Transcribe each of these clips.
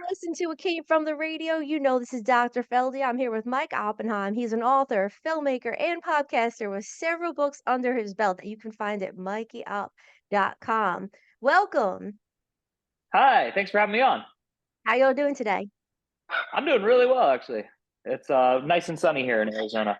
listen to It Came From the Radio, you know this is Dr. FeLdy. I'm here with Mike Oppenheim. He's an author, filmmaker, and podcaster with several books under his belt that you can find at mikeyup.com. Welcome. Hi, thanks for having me on. How y'all doing today? I'm doing really well, actually. It's nice and sunny here in Arizona.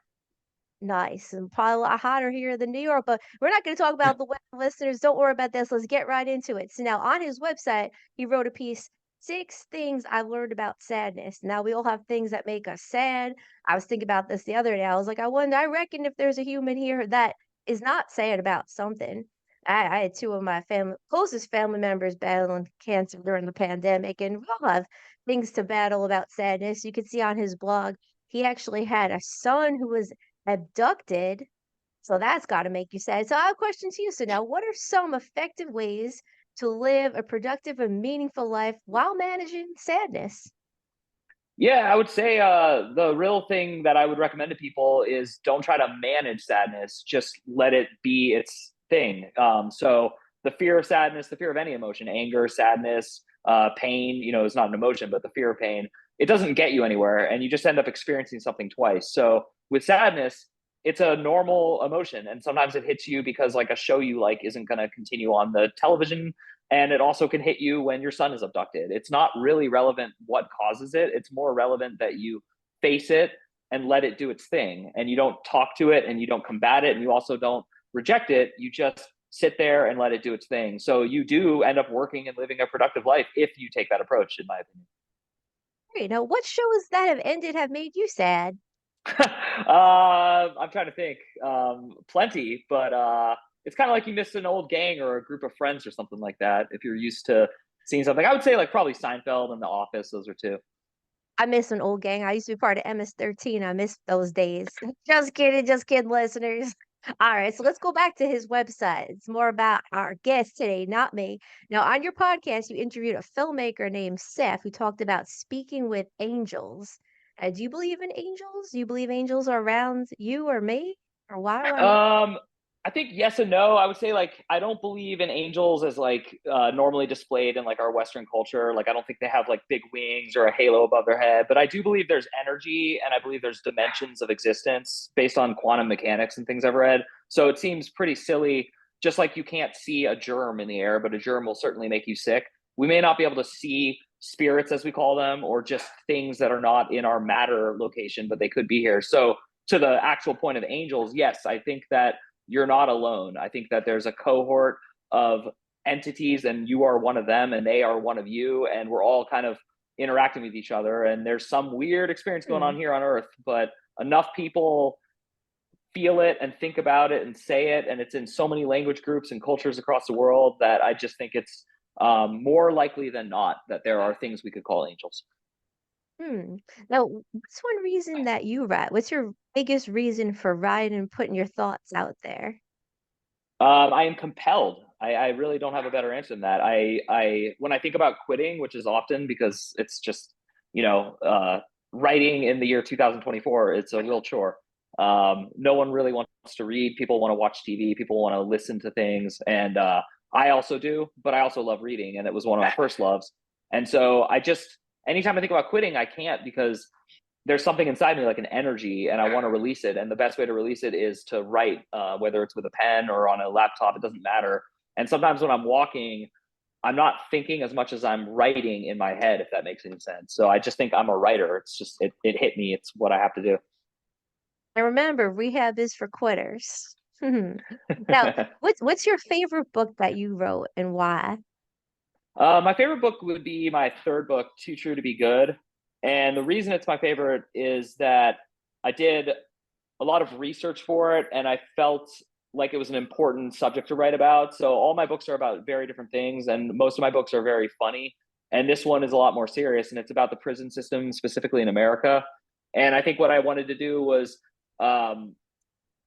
Nice. And probably a lot hotter here than New York, but we're not going to talk about the weather, listeners. Don't worry about this. Let's get right into it. So now on his website, he wrote a piece, Six Things I've Learned About Sadness. Now we all have things that make us sad. I was thinking about this the other day. I was like, I reckon if there's a human here that is not sad about something. I had two of my closest family members battling cancer during the pandemic, and we all have things to battle about sadness. You can see on his blog, he actually had a son who was abducted, so that's gotta make you sad. So I have a question to you. So now, what are some effective ways to live a productive and meaningful life while managing sadness? Yeah, I would say the real thing that I would recommend to people is don't try to manage sadness. Just let it be its thing. So the fear of sadness, the fear of any emotion, anger, sadness, pain, is not an emotion, but the fear of pain, it doesn't get you anywhere, and you just end up experiencing something twice. So with sadness, it's a normal emotion, and sometimes it hits you because like a show you like isn't going to continue on the television, and it also can hit you when your son is abducted. It's not really relevant what causes it. It's more relevant that you face it and let it do its thing. And you don't talk to it and you don't combat it and you also don't reject it. You just sit there and let it do its thing. So you do end up working and living a productive life if you take that approach, in my opinion. Great. Now, what shows that have ended have made you sad? I'm trying to think. Plenty, but it's kind of like you miss an old gang or a group of friends or something like that. If you're used to seeing something, I would say like probably Seinfeld and The Office. Those are two. I miss an old gang. I used to be part of MS-13. I miss those days. Just kidding, listeners. All right, so let's go back to his website. It's more about our guest today, not me. Now, on your podcast, you interviewed a filmmaker named Seth who talked about speaking with angels. Do you believe in angels? Do you believe angels are around you or me? Or why not? Um, I think yes and no. I would say like I don't believe in angels as like normally displayed in like our Western culture. Like I don't think they have like big wings or a halo above their head. But I do believe there's energy, and I believe there's dimensions of existence based on quantum mechanics and things I've read. So it seems pretty silly. Just like you can't see a germ in the air, but a germ will certainly make you sick. We may not be able to see spirits, as we call them, or just things that are not in our matter location, but they could be here. So to the actual point of angels, yes, I think that you're not alone. I think that there's a cohort of entities, and you are one of them, and they are one of you, and we're all kind of interacting with each other. And there's some weird experience going on Hmm. here on Earth, but enough people feel it and think about it and say it, and it's in so many language groups and cultures across the world that I just think it's more likely than not that there are things we could call angels. Hmm. Now, what's one reason that you write? What's your biggest reason for writing and putting your thoughts out there? I am compelled. I really don't have a better answer than that. When I think about quitting, which is often because it's just, you know, uh, writing in the year 2024, it's a real chore. No one really wants to read. People want to watch TV. People want to listen to things. And I also do, but I also love reading. And it was one of my first loves. And so anytime I think about quitting, I can't because there's something inside me like an energy and I want to release it. And the best way to release it is to write, whether it's with a pen or on a laptop, it doesn't matter. And sometimes when I'm walking, I'm not thinking as much as I'm writing in my head, if that makes any sense. So I just think I'm a writer. It's just, it hit me. It's what I have to do. And remember, rehab is for quitters. Now, what's your favorite book that you wrote and why? My favorite book would be my third book, Too True to Be Good. And the reason it's my favorite is that I did a lot of research for it and I felt like it was an important subject to write about. So all my books are about very different things, and most of my books are very funny. And this one is a lot more serious, and it's about the prison system, specifically in America. And I think what I wanted to do was um,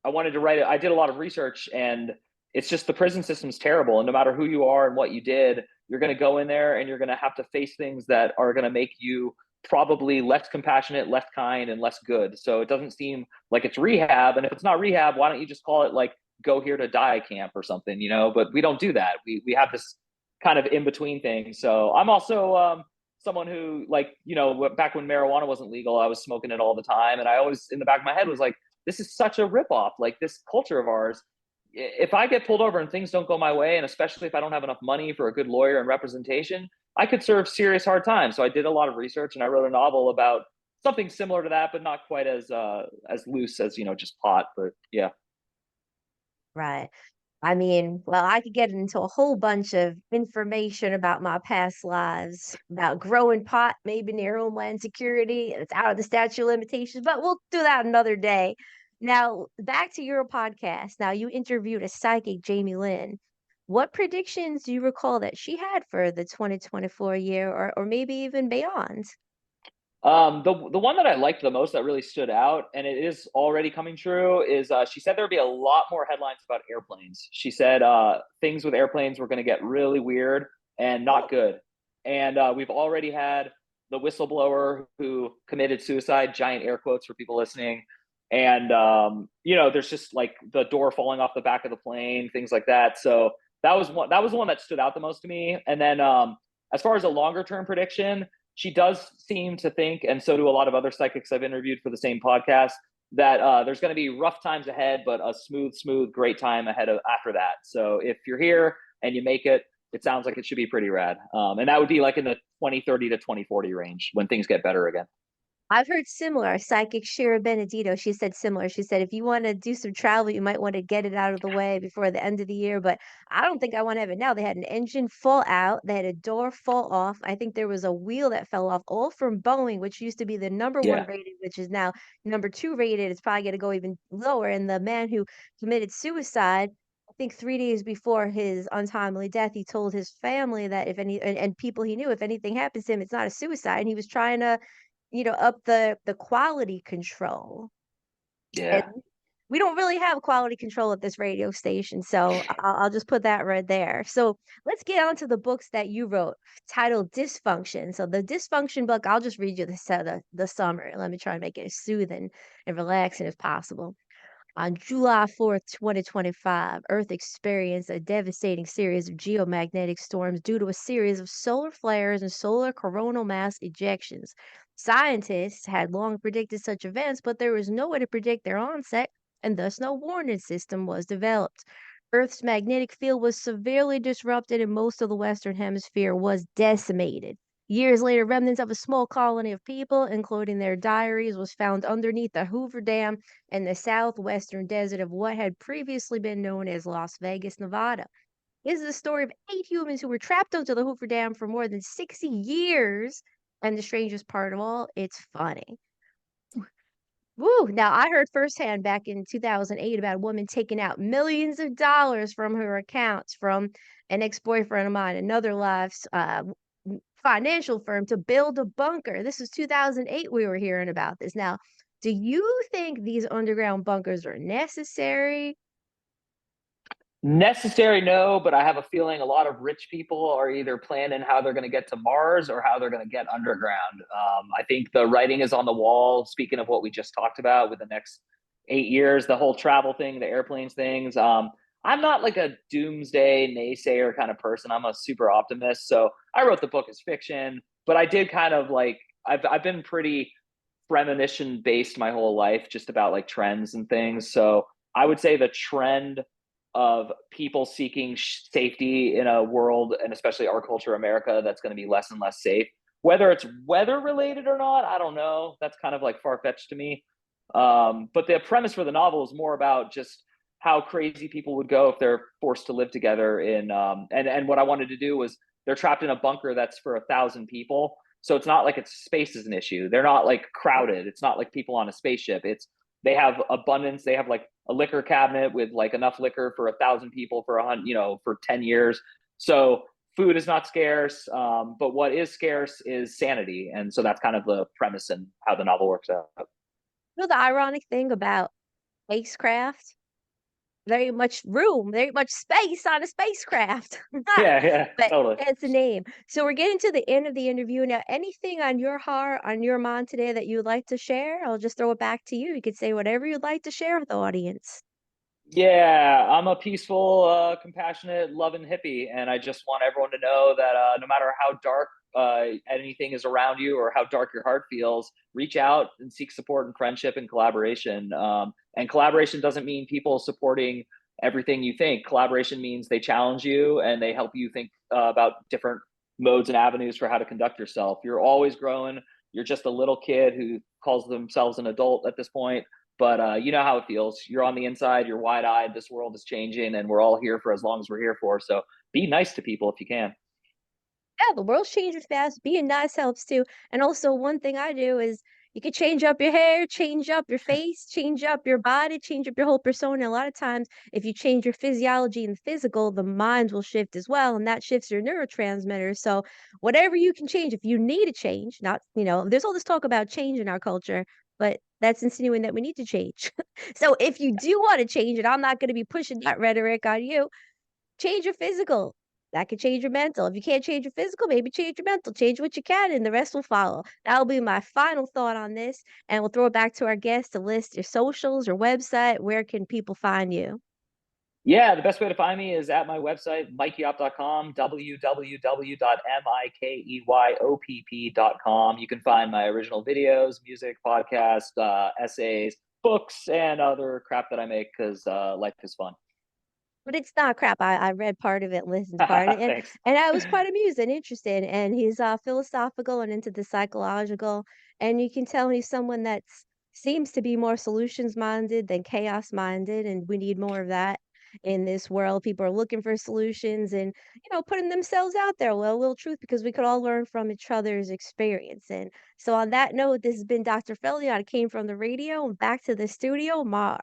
I wanted to write it. I did a lot of research, and it's just the prison system's terrible. And no matter who you are and what you did, you're going to go in there and you're going to have to face things that are going to make you probably less compassionate, less kind, and less good. So it doesn't seem like it's rehab. And if it's not rehab, why don't you just call it like go here to die camp or something? But we don't do that. We have this kind of in between thing. So I'm also someone who, like, back when marijuana wasn't legal, I was smoking it all the time, and I always, in the back of my head, was like, this is such a ripoff. Like, this culture of ours, if I get pulled over and things don't go my way, and especially if I don't have enough money for a good lawyer and representation, I could serve serious hard time. So I did a lot of research, and I wrote a novel about something similar to that, but not quite as loose as just pot. But yeah. Right. I mean, well, I could get into a whole bunch of information about my past lives, about growing pot, maybe near Homeland Security. It's out of the statute of limitations, but we'll do that another day. Now, back to your podcast. Now, you interviewed a psychic, Jamie Lynn. What predictions do you recall that she had for the 2024 year or maybe even beyond? The one that I liked the most that really stood out, and it is already coming true, is she said there would be a lot more headlines about airplanes. She said things with airplanes were going to get really weird and not good. And we've already had the whistleblower who committed suicide, giant air quotes for people listening. And there's just like the door falling off the back of the plane, things like that. So that was one. That was the one that stood out the most to me. And then as far as a longer term prediction, she does seem to think, and so do a lot of other psychics I've interviewed for the same podcast, that there's going to be rough times ahead, but a smooth, great time ahead of after that. So if you're here and you make it, it sounds like it should be pretty rad. And that would be like in the 2030 to 2040 range when things get better again. I've heard similar. Psychic Shira Benedito, she said similar. She said, if you want to do some travel, you might want to get it out of the way before the end of the year. But I don't think I want to have it now. They had an engine fall out, they had a door fall off. I think there was a wheel that fell off, all from Boeing, which used to be the number one Yeah, rated, which is now number two rated. It's probably going to go even lower. And the man who committed suicide, I think 3 days before his untimely death, he told his family that if any and people he knew, if anything happens to him, it's not a suicide. And he was trying to up the quality control. And yeah. we don't really have quality control at this radio station, so I'll just put that right there. So let's get on to the books that you wrote, titled Dysfunction. So the Dysfunction book, I'll just read you the summary. Let me try and make it as soothing and relaxing as possible. On July 4th, 2025, Earth experienced a devastating series of geomagnetic storms due to a series of solar flares and solar coronal mass ejections. Scientists had long predicted such events, but there was no way to predict their onset, and thus no warning system was developed. Earth's magnetic field was severely disrupted, and most of the Western Hemisphere was decimated. Years later, remnants of a small colony of people, including their diaries, was found underneath the Hoover Dam in the southwestern desert of what had previously been known as Las Vegas, Nevada. This is the story of 8 humans who were trapped under the Hoover Dam for more than 60 years. And the strangest part of all, it's funny. Woo! Now, I heard firsthand back in 2008 about a woman taking out millions of dollars from her accounts from an ex boyfriend of mine, another life's financial firm to build a bunker. This was 2008 we were hearing about this. Now, do you think these underground bunkers are necessary? Necessary, no, but I have a feeling a lot of rich people are either planning how they're going to get to Mars or how they're going to get underground. I think the writing is on the wall. Speaking of what we just talked about with the next 8 years, the whole travel thing, the airplanes things. I'm not like a doomsday naysayer kind of person. I'm a super optimist. So I wrote the book as fiction, but I did kind of like, I've been pretty premonition based my whole life, just about like trends and things. So I would say the trend of people seeking safety in a world, and especially our culture, America, that's going to be less and less safe. Whether it's weather related or not, I don't know. That's kind of like far fetched to me. But the premise for the novel is more about just how crazy people would go if they're forced to live together in and what I wanted to do was they're trapped in a bunker that's for 1,000 people. So it's not like it's space is an issue. They're not like crowded. It's not like people on a spaceship. It's they have abundance. They have like a liquor cabinet with like enough liquor for 1,000 people for 100, for 10 years. So food is not scarce. But what is scarce is sanity. And so that's kind of the premise and how the novel works out. The ironic thing about spacecraft, very much room, very much space on a spacecraft. Yeah, yeah, But totally. it's a name. So we're getting to the end of the interview now. Anything on your heart, on your mind today that you'd like to share? I'll just throw it back to you. You could say whatever you'd like to share with the audience. Yeah, I'm a peaceful, compassionate, loving hippie, and I just want everyone to know that no matter how dark anything is around you or how dark your heart feels, reach out and seek support and friendship and collaboration. And collaboration doesn't mean people supporting everything you think. Collaboration means they challenge you and they help you think about different modes and avenues for how to conduct yourself. You're always growing. You're just a little kid who calls themselves an adult at this point, but you know how it feels. You're on the inside, you're wide eyed. This world is changing, and we're all here for as long as we're here for. So be nice to people if you can. Yeah, the world's changing fast. Being nice helps too. And also, one thing I do is you can change up your hair, change up your face, change up your body, change up your whole persona. A lot of times, if you change your physiology and physical, the mind will shift as well, and that shifts your neurotransmitters. So, whatever you can change, if you need a change, not, there's all this talk about change in our culture, but that's insinuating that we need to change. So, if you do want to change, and I'm not going to be pushing that rhetoric on you, change your physical. That could change your mental. If you can't change your physical, maybe change your mental. Change what you can, and the rest will follow. That'll be my final thought on this, and we'll throw it back to our guest to list your socials, your website. Where can people find you? Yeah, the best way to find me is at my website, mikeyop.com, www.mikeyop.com. You can find my original videos, music, podcast, essays, books, and other crap that I make because life is fun. But it's not crap. I read part of it, listened to part of it, and Thanks. and I was quite amused and interested. And he's philosophical and into the psychological, and you can tell he's someone that seems to be more solutions minded than chaos minded, and we need more of that in this world. People are looking for solutions and putting themselves out there. Well, a little truth because we could all learn from each other's experience. And so on that note, this has been Dr. FeLdy. I came from the radio and back to the studio. Mark.